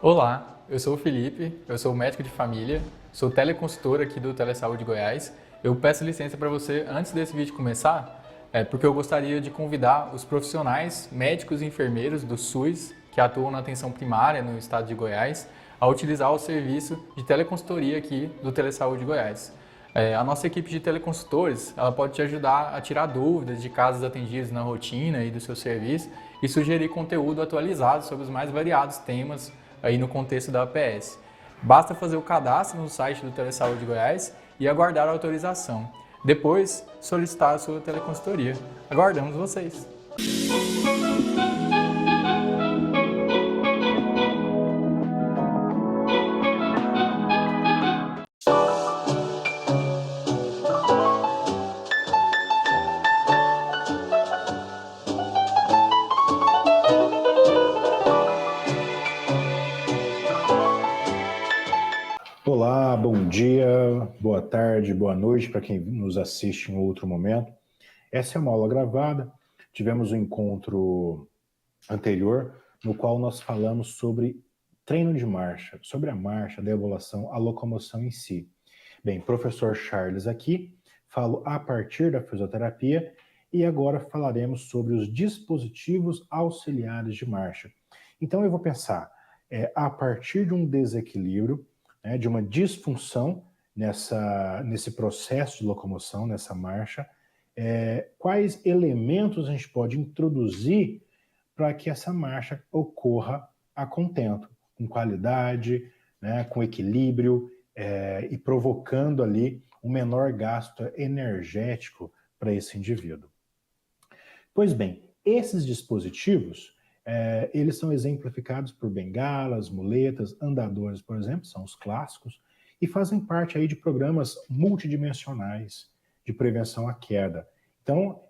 Olá, eu sou o Felipe, eu sou médico de família, sou teleconsultor aqui do Telesaúde Goiás. Eu peço licença para você antes desse vídeo começar, porque eu gostaria de convidar os profissionais, médicos e enfermeiros do SUS que atuam na atenção primária no estado de Goiás a utilizar o serviço de teleconsultoria aqui do Telesaúde Goiás. A nossa equipe de teleconsultores ela pode te ajudar a tirar dúvidas de casos atendidos na rotina e do seu serviço e sugerir conteúdo atualizado sobre os mais variados temas aí no contexto da APS. Basta fazer o cadastro no site do Telesaúde Goiás e aguardar a autorização. Depois, solicitar a sua teleconsultoria. Aguardamos vocês! Olá, bom dia, boa tarde, boa noite para quem nos assiste em outro momento. Essa é uma aula gravada. Tivemos um encontro anterior no qual nós falamos sobre treino de marcha, sobre a marcha, a deambulação, a locomoção em si. Bem, professor Charles aqui, falo a partir da fisioterapia e agora falaremos sobre os dispositivos auxiliares de marcha. Então eu vou pensar a partir de um desequilíbrio, de uma disfunção nesse processo de locomoção, nessa marcha, quais elementos a gente pode introduzir para que essa marcha ocorra a contento, com qualidade, com equilíbrio e provocando ali um menor gasto energético para esse indivíduo. Pois bem, esses dispositivos, eles são exemplificados por bengalas, muletas, andadores, por exemplo, são os clássicos, e fazem parte aí de programas multidimensionais de prevenção à queda. Então,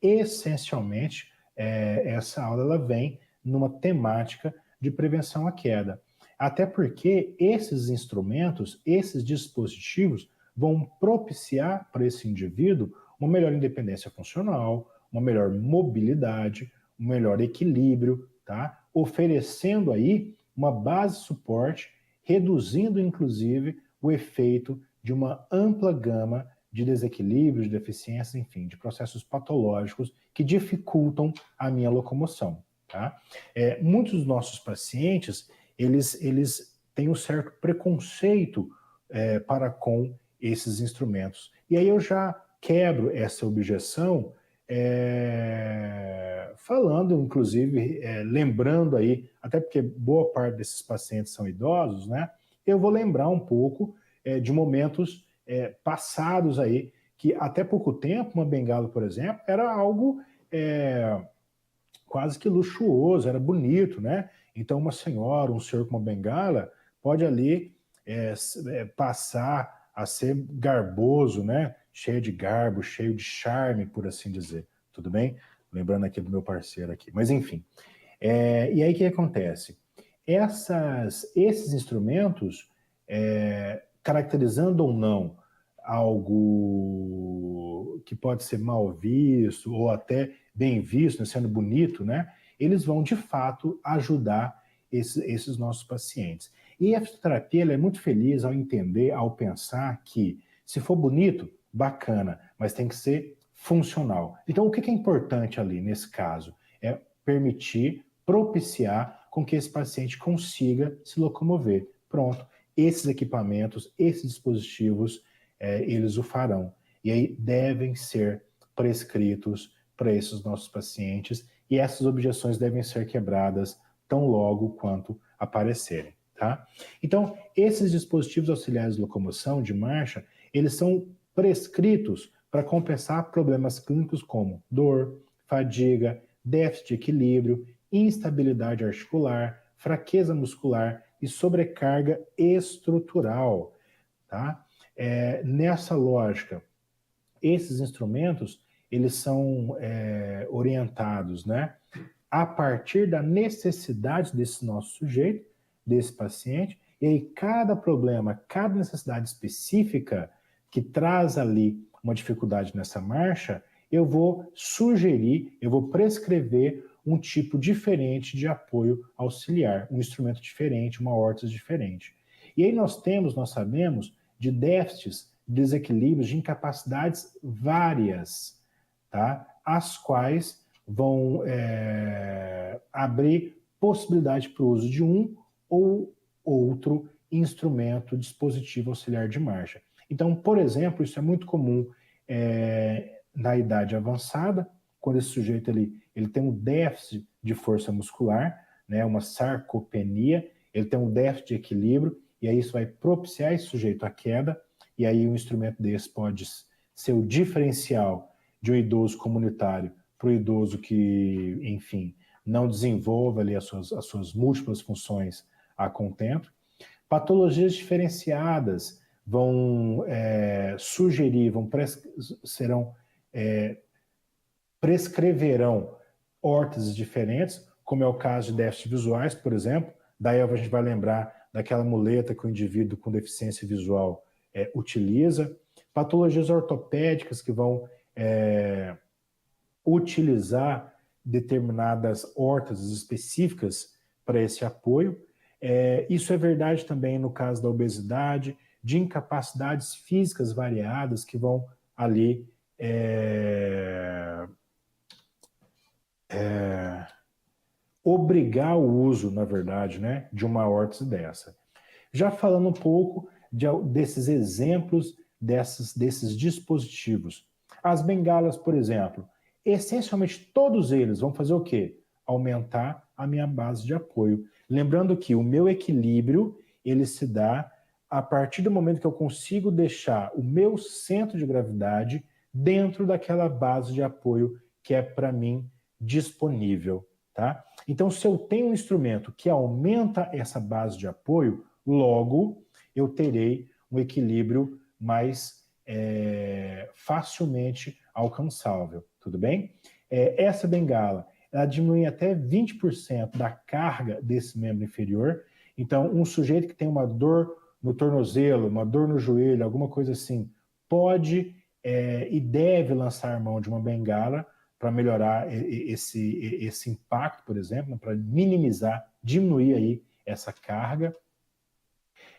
essencialmente, essa aula ela vem numa temática de prevenção à queda. Até porque esses instrumentos, esses dispositivos, vão propiciar para esse indivíduo uma melhor independência funcional, uma melhor mobilidade, um melhor equilíbrio, tá? Oferecendo aí uma base de suporte, reduzindo inclusive o efeito de uma ampla gama de desequilíbrios, de deficiências, enfim, de processos patológicos que dificultam a minha locomoção, tá? Muitos dos nossos pacientes, eles têm um certo preconceito para com esses instrumentos. E aí eu já quebro essa objeção falando, inclusive, lembrando aí, até porque boa parte desses pacientes são idosos, né? Eu vou lembrar um pouco de momentos passados aí, que até pouco tempo, uma bengala, por exemplo, era algo quase que luxuoso, era bonito, né? Então uma senhora, um senhor com uma bengala, pode ali passar a ser garboso, né? Cheio de garbo, cheio de charme, por assim dizer. Tudo bem? Lembrando aqui do meu parceiro aqui. Mas enfim. E aí o que acontece? Esses instrumentos, caracterizando ou não algo que pode ser mal visto ou até bem visto, né, sendo bonito, né? Eles vão de fato ajudar esses nossos pacientes. E a fisioterapia ela é muito feliz ao entender, ao pensar que se for bonito, bacana, mas tem que ser funcional. Então, o que é importante ali nesse caso? É permitir, propiciar com que esse paciente consiga se locomover. Pronto, esses equipamentos, esses dispositivos, eles o farão. E aí devem ser prescritos para esses nossos pacientes e essas objeções devem ser quebradas tão logo quanto aparecerem. Tá? Então, esses dispositivos auxiliares de locomoção, de marcha, eles são prescritos para compensar problemas clínicos como dor, fadiga, déficit de equilíbrio, instabilidade articular, fraqueza muscular e sobrecarga estrutural. Tá? Nessa lógica, esses instrumentos eles são orientados, né, a partir da necessidade desse nosso sujeito, desse paciente, e aí cada problema, cada necessidade específica que traz ali uma dificuldade nessa marcha, eu vou sugerir, eu vou prescrever um tipo diferente de apoio auxiliar, um instrumento diferente, uma órtese diferente. E aí nós sabemos, de déficits, desequilíbrios, de incapacidades várias, tá? As quais vão abrir possibilidade para o uso de um ou outro instrumento, dispositivo auxiliar de marcha. Então, por exemplo, isso é muito comum na idade avançada, quando esse sujeito ele tem um déficit de força muscular, né, uma sarcopenia, ele tem um déficit de equilíbrio, e aí isso vai propiciar esse sujeito à queda, e aí um instrumento desse pode ser o diferencial de um idoso comunitário para o idoso que, enfim, não desenvolva ali as suas múltiplas funções a contento. Patologias diferenciadas vão sugerir, prescreverão órteses diferentes, como é o caso de déficits visuais, por exemplo. Daí a gente vai lembrar daquela muleta que o indivíduo com deficiência visual utiliza. Patologias ortopédicas que vão utilizar determinadas órteses específicas para esse apoio. Isso é verdade também no caso da obesidade, de incapacidades físicas variadas que vão ali obrigar o uso, na verdade, né, de uma órtese dessa. Já falando um pouco desses exemplos, desses dispositivos. As bengalas, por exemplo, essencialmente todos eles vão fazer o quê? Aumentar a minha base de apoio. Lembrando que o meu equilíbrio, ele se dá a partir do momento que eu consigo deixar o meu centro de gravidade dentro daquela base de apoio que é para mim disponível, tá? Então, se eu tenho um instrumento que aumenta essa base de apoio, logo eu terei um equilíbrio mais facilmente alcançável, tudo bem? Essa bengala, ela diminui até 20% da carga desse membro inferior. Então, um sujeito que tem uma dor no tornozelo, uma dor no joelho, alguma coisa assim, pode e deve lançar mão de uma bengala para melhorar esse impacto, por exemplo, para minimizar, diminuir aí essa carga.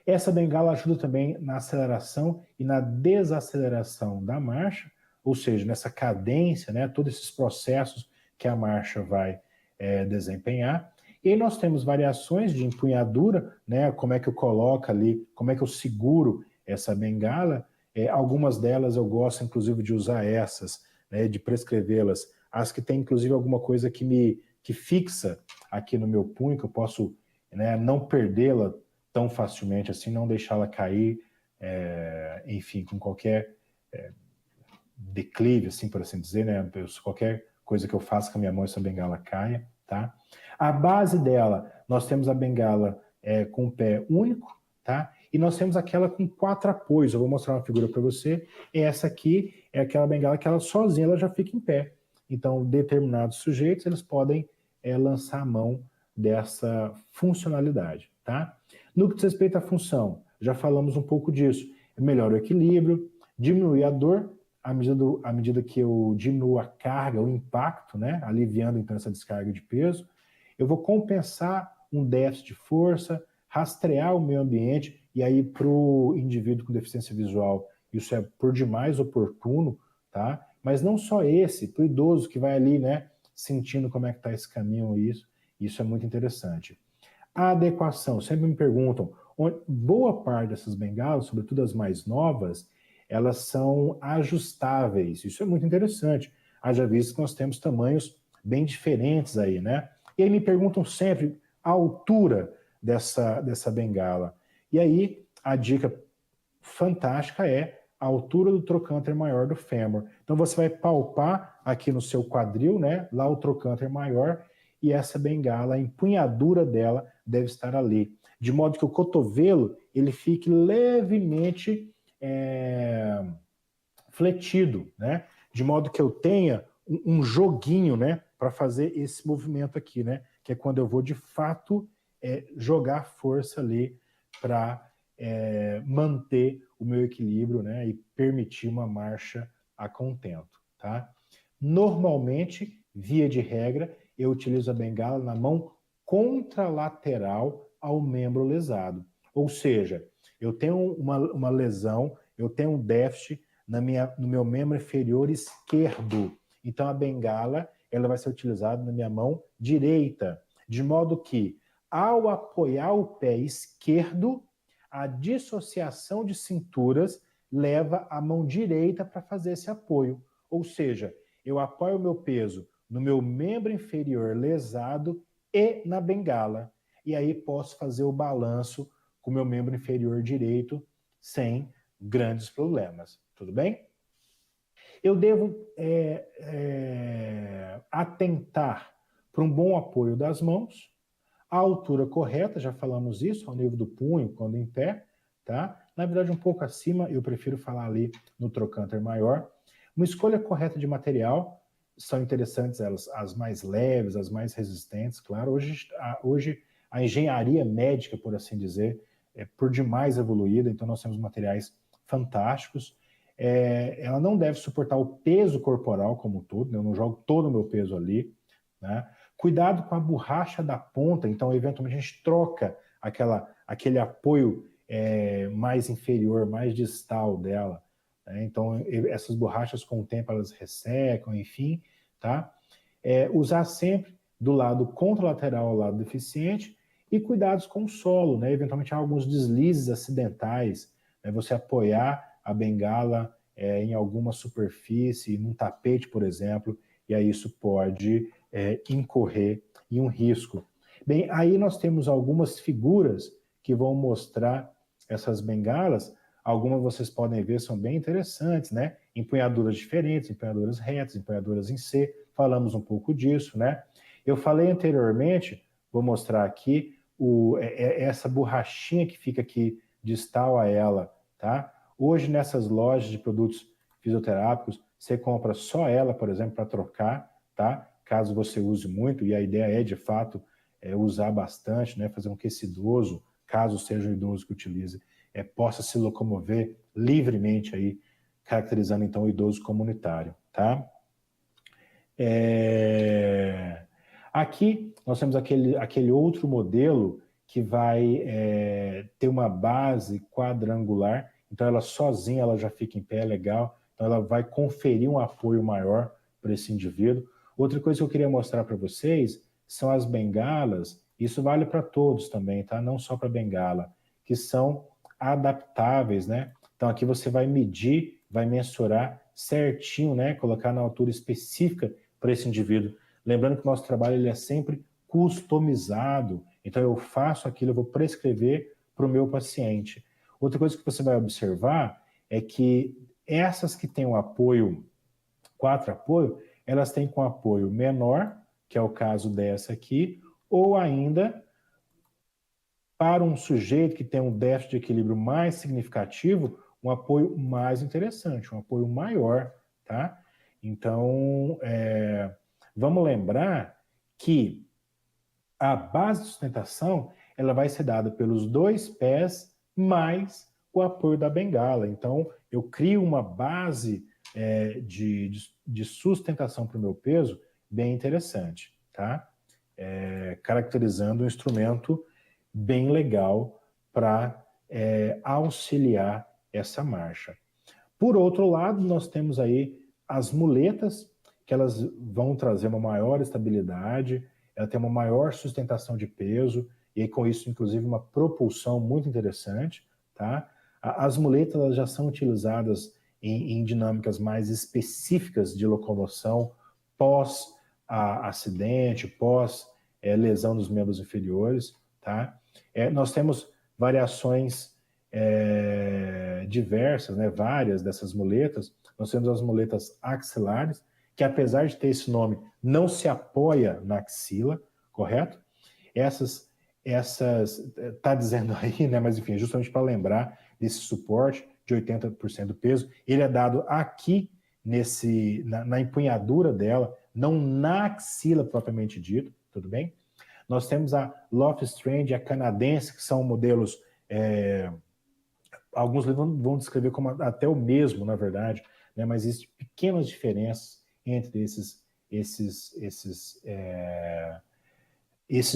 Essa bengala ajuda também na aceleração e na desaceleração da marcha, ou seja, nessa cadência, né, todos esses processos que a marcha vai desempenhar. E aí nós temos variações de empunhadura, né, como é que eu coloco ali, como é que eu seguro essa bengala. Algumas delas eu gosto, inclusive, de usar essas, né, de prescrevê-las, as que tem, inclusive, alguma coisa que fixa aqui no meu punho, que eu posso, né, não perdê-la tão facilmente assim, não deixá-la cair, enfim, com qualquer declive, assim, por assim dizer, né? Qualquer coisa que eu faça com a minha mão, essa bengala caia, tá? A base dela, nós temos a bengala com pé único, tá? E nós temos aquela com 4 apoios. Eu vou mostrar uma figura para você. Essa aqui é aquela bengala que ela sozinha ela já fica em pé. Então, determinados sujeitos, eles podem lançar a mão dessa funcionalidade, tá? No que diz respeito à função, já falamos um pouco disso. Melhora o equilíbrio, diminui a dor, à medida que eu diminuo a carga, o impacto, né? Aliviando então essa descarga de peso. Eu vou compensar um déficit de força, rastrear o meio ambiente, e aí para o indivíduo com deficiência visual, isso é por demais oportuno, tá? Mas não só esse, para o idoso que vai ali, né, sentindo como é que está esse caminho, isso é muito interessante. A adequação, sempre me perguntam, boa parte dessas bengalas, sobretudo as mais novas, elas são ajustáveis, isso é muito interessante. Haja visto que nós temos tamanhos bem diferentes aí, né? E aí me perguntam sempre a altura dessa bengala. E aí a dica fantástica é a altura do trocânter maior do fêmur. Então você vai palpar aqui no seu quadril, né? Lá o trocânter maior, e essa bengala, a empunhadura dela deve estar ali. De modo que o cotovelo ele fique levemente fletido, né? De modo que eu tenha um joguinho, né? Para fazer esse movimento aqui, né? Que é quando eu vou de fato jogar força ali para manter o meu equilíbrio, né? E permitir uma marcha a contento, tá? Normalmente, via de regra, eu utilizo a bengala na mão contralateral ao membro lesado. Ou seja, eu tenho uma lesão, eu tenho um déficit no meu membro inferior esquerdo. Então a bengala ela vai ser utilizada na minha mão direita, de modo que, ao apoiar o pé esquerdo, a dissociação de cinturas leva a mão direita para fazer esse apoio. Ou seja, eu apoio o meu peso no meu membro inferior lesado e na bengala. E aí posso fazer o balanço com o meu membro inferior direito sem grandes problemas. Tudo bem? Eu devo atentar para um bom apoio das mãos, a altura correta, já falamos isso, ao nível do punho, quando em pé, tá? Na verdade, um pouco acima, eu prefiro falar ali no trocânter maior. Uma escolha correta de material, são interessantes elas, as mais leves, as mais resistentes, claro. Hoje a engenharia médica, por assim dizer, é por demais evoluída, então nós temos materiais fantásticos. Ela não deve suportar o peso corporal como um todo, né? Eu não jogo todo o meu peso ali, né? Cuidado com a borracha da ponta, então eventualmente a gente troca aquele apoio mais inferior, mais distal dela, né? Então essas borrachas com o tempo elas ressecam, enfim, tá? Usar sempre do lado contralateral ao lado deficiente e cuidados com o solo, né? Eventualmente há alguns deslizes acidentais, né? Você apoiar a bengala em alguma superfície, num tapete, por exemplo, e aí isso pode incorrer em um risco. Bem, aí nós temos algumas figuras que vão mostrar essas bengalas. Algumas vocês podem ver são bem interessantes, né? Empunhaduras diferentes, empunhaduras retas, empunhaduras em C. Falamos um pouco disso, né? Eu falei anteriormente, vou mostrar aqui, essa borrachinha que fica aqui distal a ela, tá? Hoje, nessas lojas de produtos fisioterápicos, você compra só ela, por exemplo, para trocar, tá? Caso você use muito, e a ideia é, de fato, usar bastante, né? Fazer com que esse idoso, caso seja um idoso que utilize, possa se locomover livremente aí, caracterizando, então, o idoso comunitário, tá? Aqui, nós temos aquele outro modelo que vai ter uma base quadrangular, então ela sozinha ela já fica em pé, legal, então ela vai conferir um apoio maior para esse indivíduo. Outra coisa que eu queria mostrar para vocês são as bengalas, isso vale para todos também, tá? Não só para bengala, que são adaptáveis, né? Então aqui você vai medir, vai mensurar certinho, né? Colocar na altura específica para esse indivíduo. Lembrando que o nosso trabalho ele é sempre customizado, então eu faço aquilo, eu vou prescrever para o meu paciente. Outra coisa que você vai observar é que essas que têm o apoio, 4 apoio, elas têm com apoio menor, que é o caso dessa aqui, ou ainda para um sujeito que tem um déficit de equilíbrio mais significativo, um apoio mais interessante, um apoio maior, tá? Então, vamos lembrar que a base de sustentação ela vai ser dada pelos 2 pés mais o apoio da bengala. Então, eu crio uma base de sustentação para o meu peso bem interessante, tá? Caracterizando um instrumento bem legal para auxiliar essa marcha. Por outro lado, nós temos aí as muletas, que elas vão trazer uma maior estabilidade, ela tem uma maior sustentação de peso, e com isso, inclusive, uma propulsão muito interessante, tá? As muletas elas já são utilizadas em dinâmicas mais específicas de locomoção, pós-acidente, pós-lesão dos membros inferiores, tá? Nós temos variações diversas, né, várias dessas muletas. Nós temos as muletas axilares, que apesar de ter esse nome, não se apoia na axila, correto? Essas tá dizendo aí, né, mas enfim, justamente para lembrar desse suporte de 80% do peso, ele é dado aqui na empunhadura dela, não na axila propriamente dito, tudo bem? Nós temos a Loft Strand e a canadense, que são modelos, alguns vão descrever como até o mesmo, na verdade, né, mas existem pequenas diferenças entre esses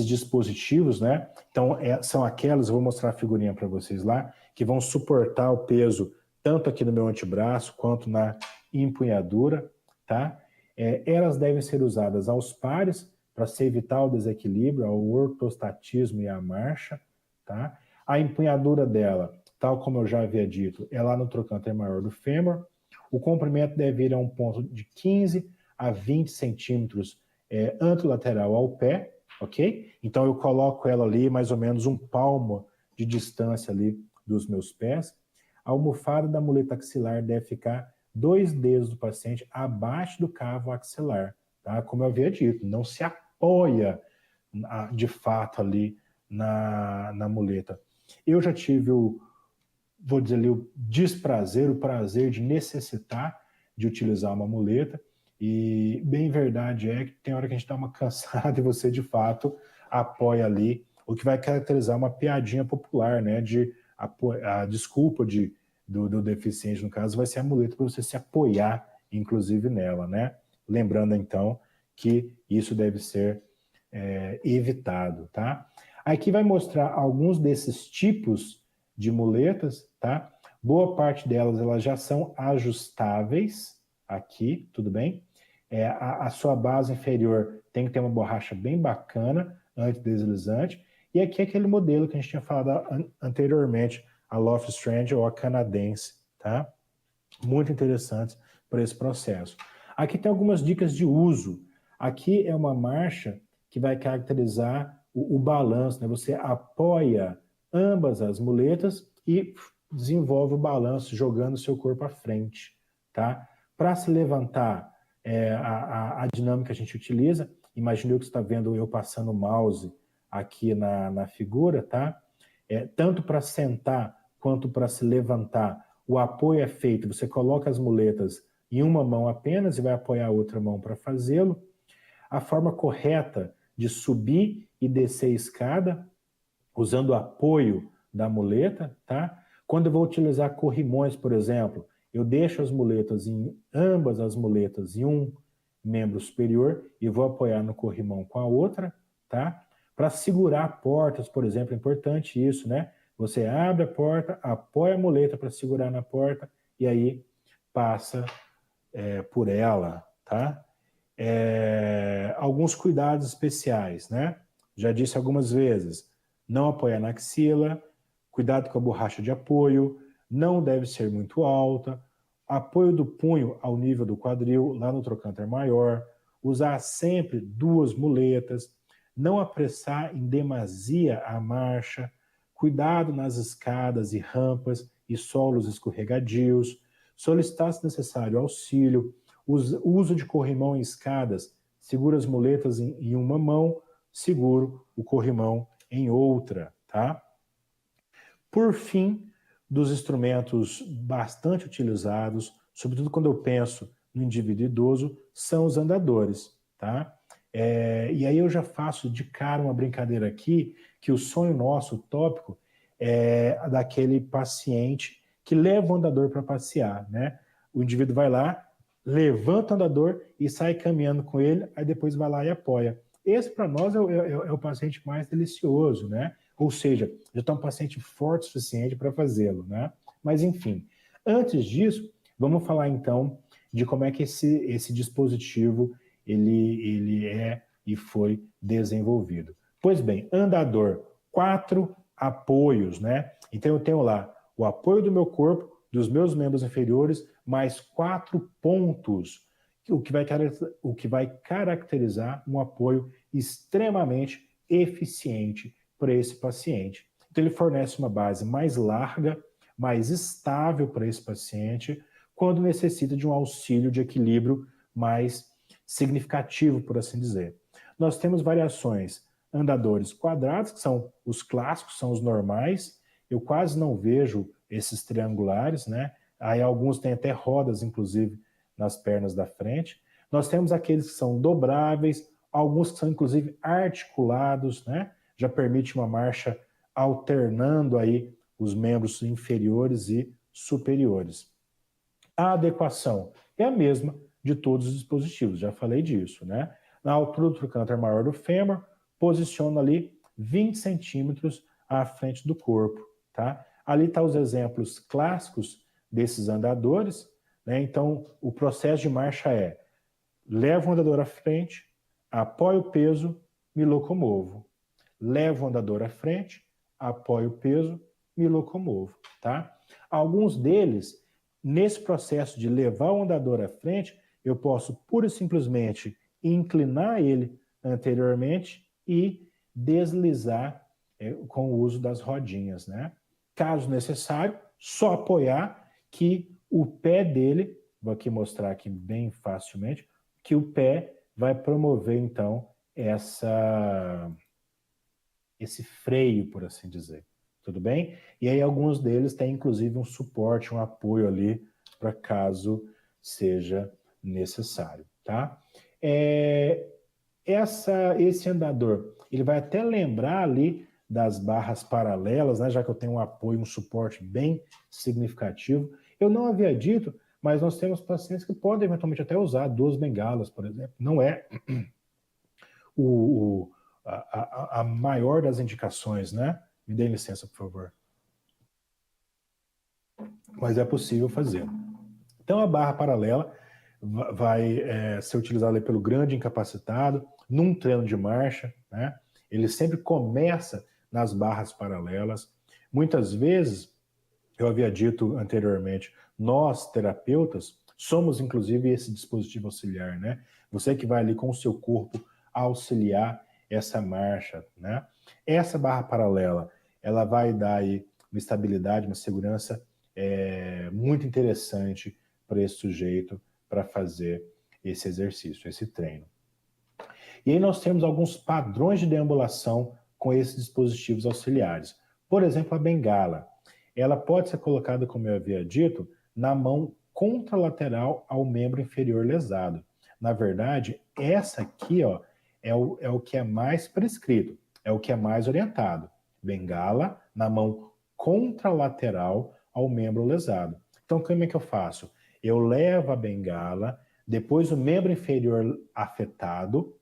dispositivos, né? Então, são aquelas, eu vou mostrar a figurinha para vocês lá, que vão suportar o peso tanto aqui no meu antebraço quanto na empunhadura, tá? Elas devem ser usadas aos pares para se evitar o desequilíbrio, o ortostatismo e a marcha, tá? A empunhadura dela, tal como eu já havia dito, é lá no trocânter maior do fêmur. O comprimento deve ir a um ponto de 15 a 20 centímetros anterolateral ao pé, ok? Então eu coloco ela ali mais ou menos um palmo de distância ali dos meus pés. A almofada da muleta axilar deve ficar 2 dedos do paciente abaixo do cavo axilar, tá? Como eu havia dito, não se apoia de fato ali na muleta. Eu já tive vou dizer ali, o desprazer, o prazer de necessitar de utilizar uma muleta, e bem verdade é que tem hora que a gente dá uma cansada e você de fato apoia ali, o que vai caracterizar uma piadinha popular, né, a desculpa do deficiente, no caso, vai ser a muleta para você se apoiar, inclusive, nela, né? Lembrando, então, que isso deve ser evitado, tá? Aqui vai mostrar alguns desses tipos de muletas, tá? Boa parte delas, elas já são ajustáveis aqui, tudo bem? A sua base inferior tem que ter uma borracha bem bacana, antideslizante, e aqui é aquele modelo que a gente tinha falado anteriormente, a Loft Strand ou a canadense, tá? Muito interessante para esse processo. Aqui tem algumas dicas de uso. Aqui é uma marcha que vai caracterizar o balanço, né? Você apoia ambas as muletas e desenvolve o balanço jogando o seu corpo à frente, tá? Para se levantar, a dinâmica que a gente utiliza, imagine que você está vendo eu passando o mouse aqui na figura, tá? Tanto para sentar quanto para se levantar, o apoio é feito, você coloca as muletas em uma mão apenas e vai apoiar a outra mão para fazê-lo. A forma correta de subir e descer a escada, usando o apoio da muleta, tá? Quando eu vou utilizar corrimões, por exemplo, eu deixo ambas as muletas em um membro superior e vou apoiar no corrimão com a outra, tá? Para segurar portas, por exemplo, é importante isso, né? Você abre a porta, apoia a muleta para segurar na porta e aí passa por ela, tá? Alguns cuidados especiais, né? Já disse algumas vezes, não apoiar na axila, cuidado com a borracha de apoio, não deve ser muito alta, apoio do punho ao nível do quadril, lá no trocânter maior, usar sempre 2 muletas, não apressar em demasia a marcha, cuidado nas escadas e rampas e solos escorregadios, solicitar se necessário auxílio, uso de corrimão em escadas, segura as muletas em uma mão, seguro o corrimão em outra, tá? Por fim, dos instrumentos bastante utilizados, sobretudo quando eu penso no indivíduo idoso, são os andadores, tá? E aí eu já faço de cara uma brincadeira aqui, que o sonho nosso, utópico, é daquele paciente que leva o andador para passear, né? O indivíduo vai lá, levanta o andador e sai caminhando com ele, aí depois vai lá e apoia. Esse, para nós, é o paciente mais delicioso, né? Ou seja, já está um paciente forte o suficiente para fazê-lo, né? Mas, enfim, antes disso, vamos falar, então, de como é que esse dispositivo ele é e foi desenvolvido. Pois bem, andador, 4 apoios, né? Então, eu tenho lá o apoio do meu corpo, dos meus membros inferiores, mais 4 pontos, o que vai caracterizar um apoio extremamente eficiente para esse paciente. Então, ele fornece uma base mais larga, mais estável para esse paciente, quando necessita de um auxílio de equilíbrio mais significativo, por assim dizer. Nós temos variações, andadores quadrados, que são os clássicos, são os normais. Eu quase não vejo esses triangulares, né? Aí alguns têm até rodas, inclusive, nas pernas da frente. Nós temos aqueles que são dobráveis, alguns que são, inclusive, articulados, né? Já permite uma marcha alternando aí os membros inferiores e superiores. A adequação é a mesma de todos os dispositivos, já falei disso, né? Na altura do trocânter maior do fêmur, posiciono ali 20 centímetros à frente do corpo, tá? Ali estão os exemplos clássicos desses andadores, né? Então, o processo de marcha é: levo o andador à frente, apoio o peso, me locomovo. Levo o andador à frente, apoio o peso, me locomovo, tá? Alguns deles, nesse processo de levar o andador à frente, eu posso pura e simplesmente inclinar ele anteriormente e deslizar com o uso das rodinhas, né? Caso necessário, só apoiar que o pé dele, vou aqui mostrar aqui bem facilmente, que o pé vai promover então esse freio, por assim dizer. Tudo bem? E aí alguns deles têm inclusive um suporte, um apoio ali para caso seja necessário, tá? Esse andador, ele vai até lembrar ali das barras paralelas, né, já que eu tenho um apoio, um suporte bem significativo. Eu não havia dito, mas nós temos pacientes que podem eventualmente até usar 2 bengalas, por exemplo. Não é a maior das indicações, né? Me dê licença, por favor. Mas é possível fazer. Então, a barra paralela vai ser utilizada pelo grande incapacitado num treino de marcha, né? Ele sempre começa nas barras paralelas. Muitas vezes, eu havia dito anteriormente, nós, terapeutas, somos inclusive esse dispositivo auxiliar, né? Você que vai ali com o seu corpo auxiliar essa marcha, né? Essa barra paralela, ela vai dar aí uma estabilidade, uma segurança muito interessante para esse sujeito para fazer esse exercício, esse treino. E aí nós temos alguns padrões de deambulação com esses dispositivos auxiliares. Por exemplo, a bengala. Ela pode ser colocada, como eu havia dito, na mão contralateral ao membro inferior lesado. Na verdade, essa aqui, ó, é o que é mais prescrito, é o que é mais orientado. Bengala na mão contralateral ao membro lesado. Então, como é que eu faço? Eu levo a bengala, depois o membro inferior afetado,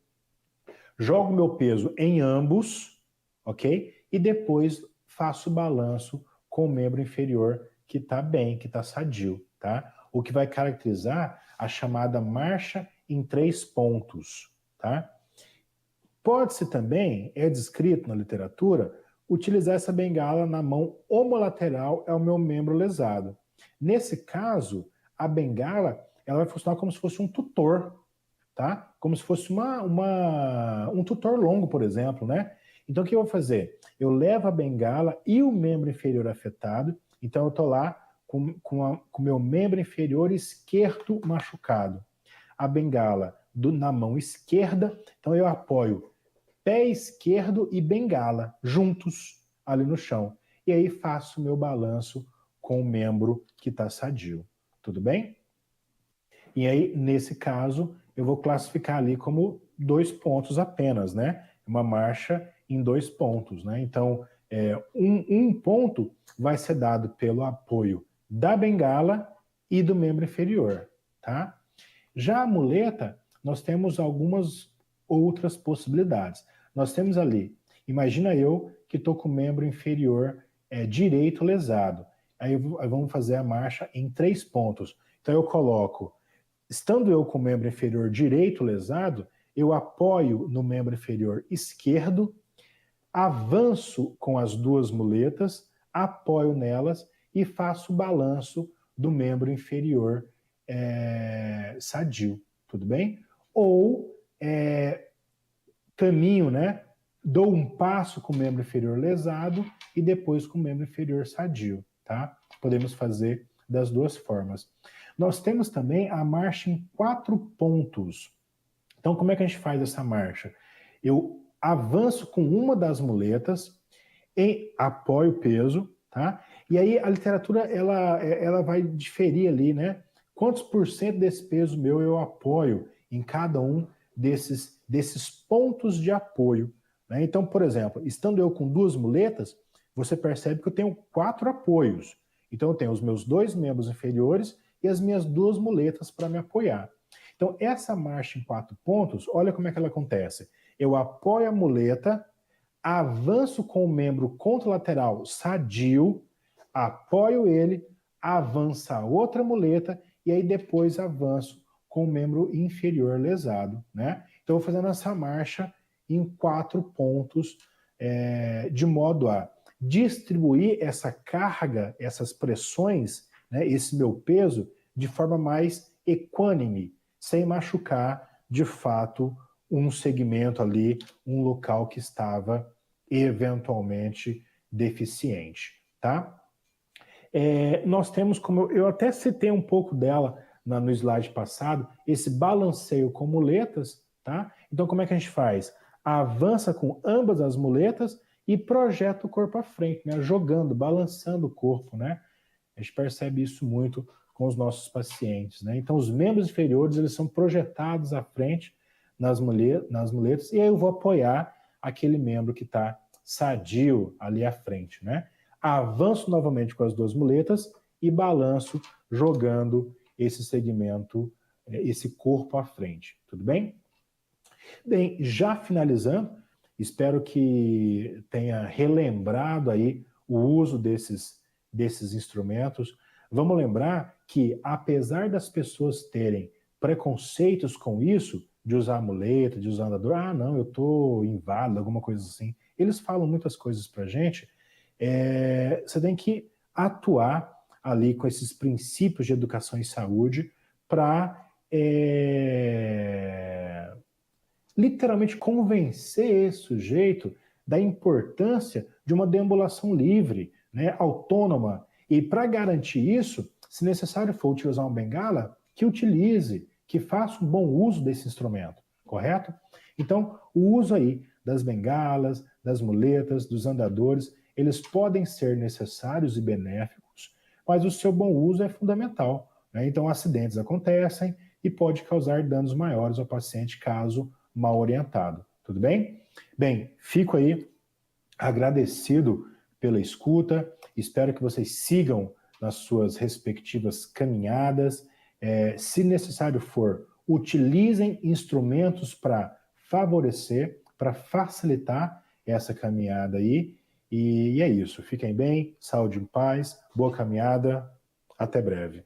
jogo meu peso em ambos, ok? E depois faço o balanço com o membro inferior que está bem, que está sadio, tá? O que vai caracterizar a chamada marcha em 3 pontos, tá? Pode-se também, é descrito na literatura, utilizar essa bengala na mão homolateral ao meu membro lesado. Nesse caso, a bengala ela vai funcionar como se fosse um tutor, tá? Como se fosse um tutor longo, por exemplo, né? Então, o que eu vou fazer? Eu levo a bengala e o membro inferior afetado, então eu estou lá com o meu membro inferior esquerdo machucado. A bengala na mão esquerda, então eu apoio pé esquerdo e bengala juntos ali no chão. E aí faço o meu balanço com o membro que está sadio. Tudo bem? E aí, nesse caso, eu vou classificar ali como 2 pontos apenas, né? Uma marcha em 2 pontos, né? Então, um ponto vai ser dado pelo apoio da bengala e do membro inferior, tá? Já a muleta, nós temos algumas outras possibilidades. Nós temos ali, imagina eu que estou com o membro inferior direito lesado. Aí vamos fazer a marcha em 3 pontos. Então eu coloco, estando eu com o membro inferior direito lesado, eu apoio no membro inferior esquerdo, avanço com as 2 muletas, apoio nelas e faço o balanço do membro inferior sadio, tudo bem? Ou caminho, né? Dou um passo com o membro inferior lesado e depois com o membro inferior sadio, tá? Podemos fazer das 2 formas. Nós temos também a marcha em 4 pontos. Então, como é que a gente faz essa marcha? Eu avanço com uma das muletas e apoio o peso, tá? E aí a literatura, ela vai diferir ali, né? Quantos por cento desse peso meu eu apoio em cada um desses pontos de apoio, né? Então, por exemplo, estando eu com 2 muletas, você percebe que eu tenho 4 apoios. Então, eu tenho os meus 2 membros inferiores e as minhas 2 muletas para me apoiar. Então, essa marcha em 4 pontos, olha como é que ela acontece. Eu apoio a muleta, avanço com o membro contralateral sadio, apoio ele, avança a outra muleta e aí depois avanço com o membro inferior lesado, né? Então, eu vou fazendo essa marcha em 4 pontos, de modo a distribuir essa carga, essas pressões, né, esse meu peso, de forma mais equânime, sem machucar, de fato, um segmento ali, um local que estava eventualmente deficiente, tá? Nós temos, como eu até citei um pouco dela no slide passado, esse balanceio com muletas, tá? Então, como é que a gente faz? Avança com ambas as muletas e projeta o corpo à frente, né? Jogando, balançando o corpo, né? A gente percebe isso muito com os nossos pacientes, né? Então, os membros inferiores, eles são projetados à frente nas muletas e aí eu vou apoiar aquele membro que está sadio ali à frente, né? Avanço novamente com as 2 muletas e balanço jogando esse segmento, esse corpo à frente, tudo bem? Bem, já finalizando, espero que tenha relembrado aí o uso desses instrumentos. Vamos lembrar que, apesar das pessoas terem preconceitos com isso, de usar muleta, de usar andador, não, eu estou inválido, alguma coisa assim. Eles falam muitas coisas para a gente. Você tem que atuar ali com esses princípios de educação e saúde para literalmente convencer esse sujeito da importância de uma deambulação livre, né, autônoma. E para garantir isso, se necessário for utilizar uma bengala, que utilize, que faça um bom uso desse instrumento, correto? Então, o uso aí das bengalas, das muletas, dos andadores, eles podem ser necessários e benéficos, mas o seu bom uso é fundamental, né? Então, acidentes acontecem e pode causar danos maiores ao paciente caso mal orientado. Tudo bem? Bem, fico aí agradecido pela escuta. Espero que vocês sigam nas suas respectivas caminhadas. Se necessário for, utilizem instrumentos para favorecer, para facilitar essa caminhada aí. E é isso. Fiquem bem, saúde e paz, boa caminhada. Até breve.